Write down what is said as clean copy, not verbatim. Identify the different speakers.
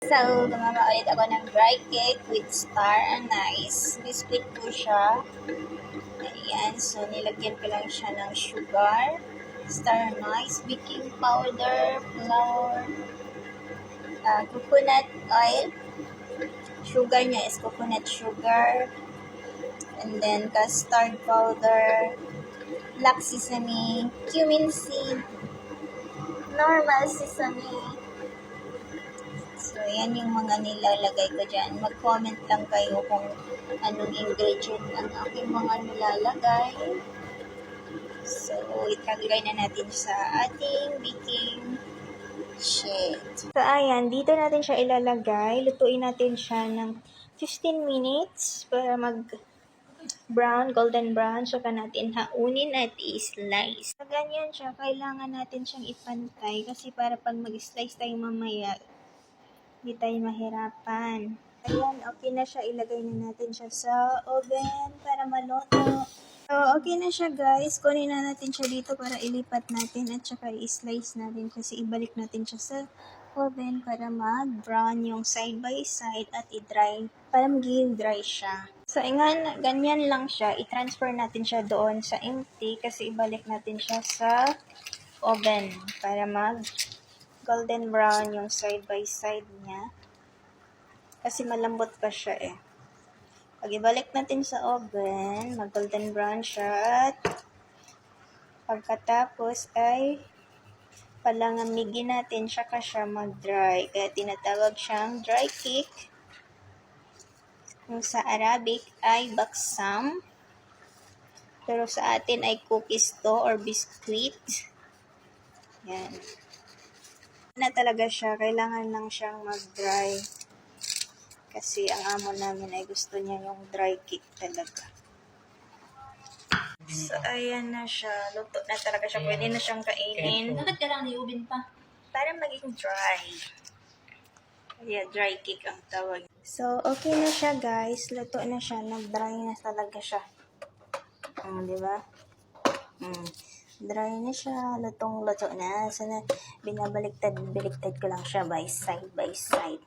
Speaker 1: So, gumawa ulit ako ng dry cake with star anise. Biscuit po siya. Ayan. So, nilagyan ko lang siya ng sugar, star anise, baking powder, flour, coconut oil. Sugar niya is coconut sugar. And then, custard powder, black sesame, cumin seed, normal sesame. So, yan yung mga nilalagay ko dyan. Mag-comment lang kayo kung anong ingredient ang aking mga nilalagay. So, italagay na natin sa ating baking sheet. So, ayan. Dito natin siya ilalagay. Lutuin natin siya ng 15 minutes para mag-brown, golden brown. Saka natin haunin at i-slice. So, ganyan siya. Kailangan natin siyang ipantay kasi para pag mag-slice tayo mamaya, hindi tayo mahirapan. Ayan, okay na siya. Ilagay na natin siya sa oven para maluto. So, okay na siya guys. Kunin na natin siya dito para ilipat natin at saka i-slice natin kasi ibalik natin siya sa oven para mag-brown yung side by side at i-dry. Para magiging dry siya. So, ganyan lang siya. I-transfer natin siya doon sa empty kasi ibalik natin siya sa oven para golden brown yung side by side niya. Kasi malambot pa siya eh. Pag ibalik natin sa oven, mag-golden brown siya at pagkatapos ay palangamigin natin siya siya mag-dry. Kaya tinatawag siyang dry cake. Kung sa Arabic ay baksam. Pero sa atin ay cookies to or biscuit. Yan. Na talaga siya. Kailangan lang siyang mag-dry. Kasi ang amo namin ay gusto niya yung dry cake talaga. So, ayan na siya. Luto na talaga siya. Pwede na siyang kainin.
Speaker 2: Bakit kailangan iubin pa?
Speaker 1: Para maging dry. Kaya dry cake ang tawag. So, okay na siya guys. Luto na siya. Nag-dry na talaga siya. Diba? Dry na siya. Lutong-luto na. So, binabaliktad ko lang siya by side by side.